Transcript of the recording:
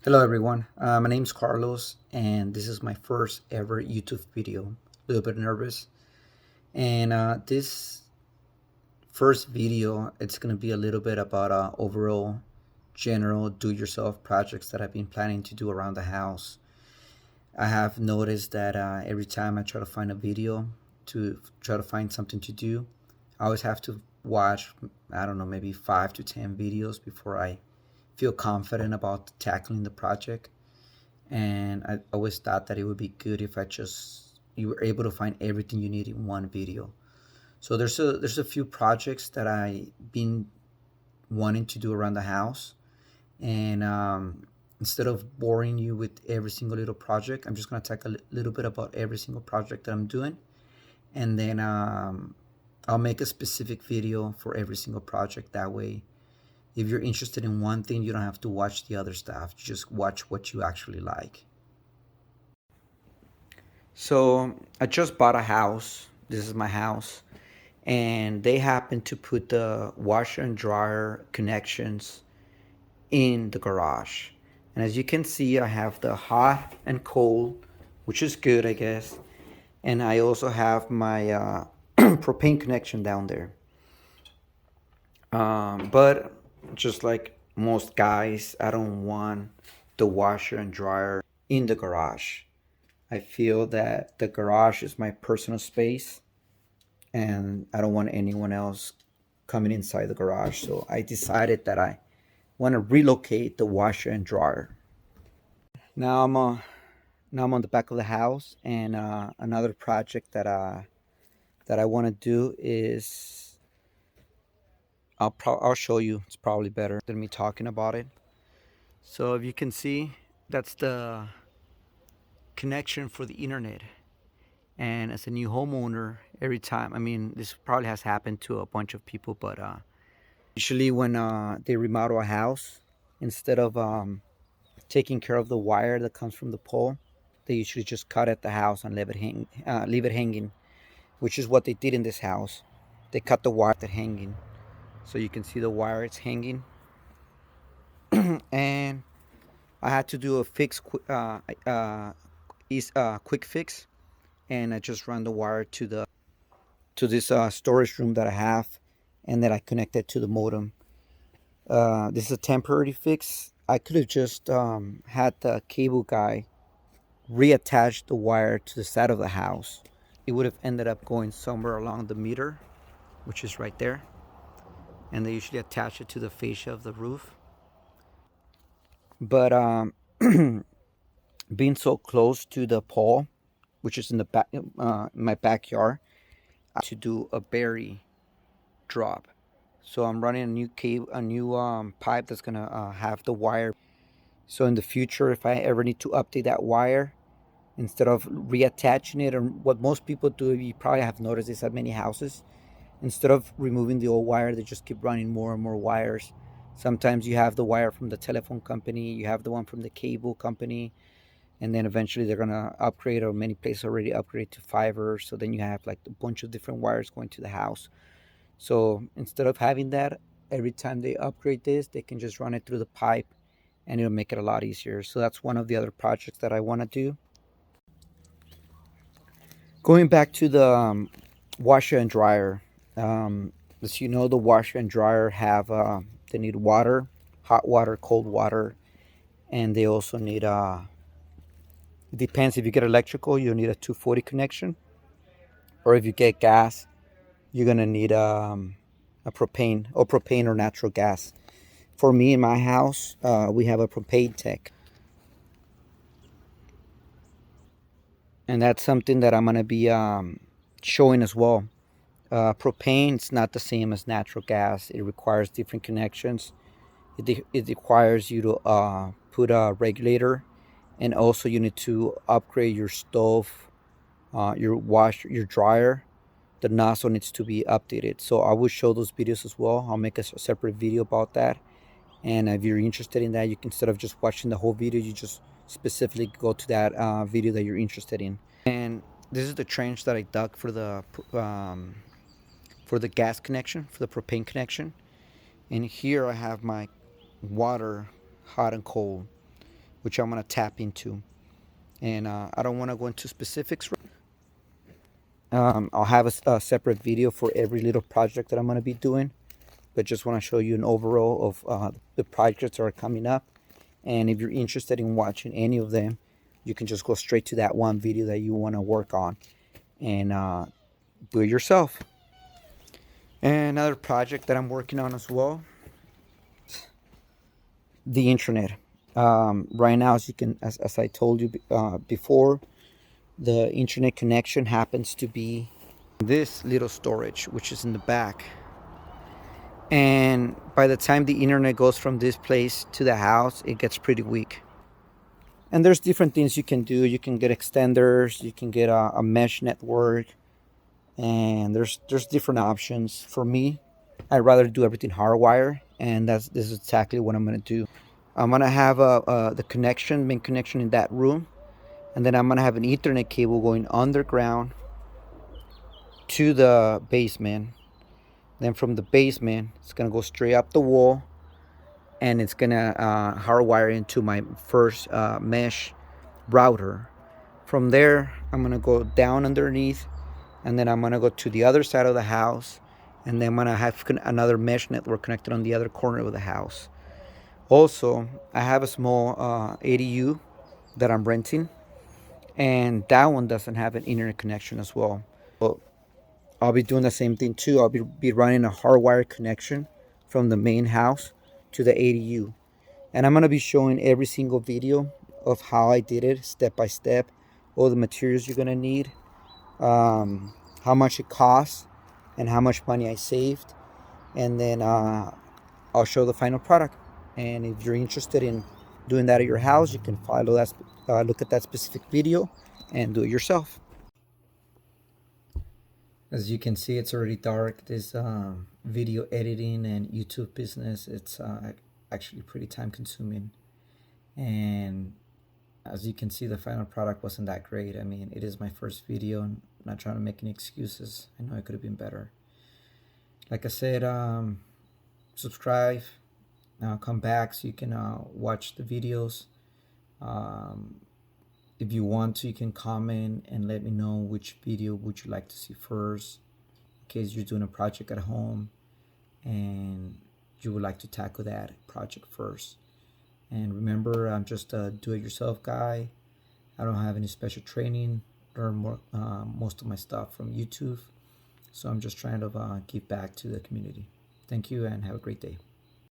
Hello everyone, my name is Carlos and this is my first ever YouTube video. A little bit nervous, and this first video it's going to be a little bit about overall general do-yourself projects that I've been planning to do around the house. I have noticed that every time I try to find a video to try to find something to do, I always have to watch, I don't know, maybe 5 to 10 videos before I feel confident about tackling the project. And I always thought that it would be good if you were able to find everything you need in one video. So there's a few projects that I've been wanting to do around the house, and instead of boring you with every single little project, I'm just gonna talk a little bit about every single project that I'm doing, and then I'll make a specific video for every single project. That way, if you're interested in one thing, you don't have to watch the other stuff. You just watch what you actually like. So I just bought a house. This is my house. And they happen to put the washer and dryer connections in the garage. And as you can see, I have the hot and cold, which is good, I guess. And I also have my propane connection down there. But just like most guys, I don't want the washer and dryer in the garage. I feel that the garage is my personal space and I don't want anyone else coming inside the garage. So I decided that I want to relocate the washer and dryer. Now I'm on the back of the house, and another project that I want to do is I'll show you. It's probably better than me talking about it. So if you can see, that's the connection for the internet. And as a new homeowner, every time, I mean, this probably has happened to a bunch of people, but usually when they remodel a house, instead of taking care of the wire that comes from the pole, they usually just cut at the house and leave it hanging, which is what they did in this house. They cut the wire that hanging, so you can see the wire it's hanging. And I had to do a quick fix, and I just run the wire to this storage room that I have, and then I connected to the modem. This is a temporary fix. I could have just had the cable guy reattach the wire to the side of the house. It would have ended up going somewhere along the meter, which is right there. And they usually attach it to the fascia of the roof. But being so close to the pole, which is in the back, my backyard, to do a berry drop. So I'm running a new pipe that's gonna have the wire. So in the future, if I ever need to update that wire, instead of reattaching it, or what most people do, you probably have noticed this at many houses, instead of removing the old wire, they just keep running more and more wires. Sometimes you have the wire from the telephone company, you have the one from the cable company, and then eventually they're gonna upgrade, or many places already upgrade to fiber. So then you have like a bunch of different wires going to the house. So instead of having that, every time they upgrade this, they can just run it through the pipe, and it'll make it a lot easier. So that's one of the other projects that I want to do. Going back to the washer and dryer, as you know, the washer and dryer have they need water, hot water, cold water, and they also need it depends, if you get electrical, you need a 240 connection, or if you get gas, you're gonna need a propane or natural gas. For me in my house, we have a propane tank, and that's something that I'm gonna be showing as well. Propane is not the same as natural gas. It requires different connections. It requires you to put a regulator, and also you need to upgrade your stove, your dryer. The nozzle needs to be updated. So I will show those videos as well. I'll make a separate video about that. And if you're interested in that, you can, instead of just watching the whole video, you just specifically go to that video that you're interested in. And this is the trench that I dug for the gas connection, for the propane connection. And here I have my water, hot and cold. which I'm going to tap into. And I don't want to go into specifics. I'll have a separate video for every little project that I'm going to be doing, but just want to show you an overall of the projects that are coming up. And if you're interested in watching any of them, you can just go straight to that one video that you want to work on and do it yourself. And another project that I'm working on as well, the internet. Right now, as you can, as I told you before, the internet connection happens to be this little storage, which is in the back. And by the time the internet goes from this place to the house, it gets pretty weak. And there's different things you can do. You can get extenders, you can get a mesh network, and there's different options. For me, I'd rather do everything hardwire, and this is exactly what I'm gonna do. I'm gonna have the main connection in that room, and then I'm gonna have an Ethernet cable going underground to the basement. Then from the basement, it's gonna go straight up the wall, and it's gonna hardwire into my first mesh router. From there, I'm gonna go down underneath, and then I'm gonna go to the other side of the house, and then I'm gonna have another mesh network connected on the other corner of the house. Also, I have a small ADU that I'm renting, and that one doesn't have an internet connection as well. So I'll be doing the same thing too. I'll be running a hardwired connection from the main house to the ADU. And I'm going to be showing every single video of how I did it step by step, all the materials you're going to need, how much it costs, and how much money I saved. And then I'll show the final product. And if you're interested in doing that at your house, you can follow that, look at that specific video and do it yourself. As you can see, it's already dark. This video editing and YouTube business, it's actually pretty time consuming. And as you can see, the final product wasn't that great. I mean, it is my first video, and I'm not trying to make any excuses. I know it could have been better. Like I said, subscribe, come back so you can watch the videos. If you want to, you can comment and let me know which video would you like to see first, in case you're doing a project at home and you would like to tackle that project first. And remember, I'm just a do-it-yourself guy. I don't have any special training. Learn most of my stuff from YouTube. So I'm just trying to give back to the community. Thank you and have a great day.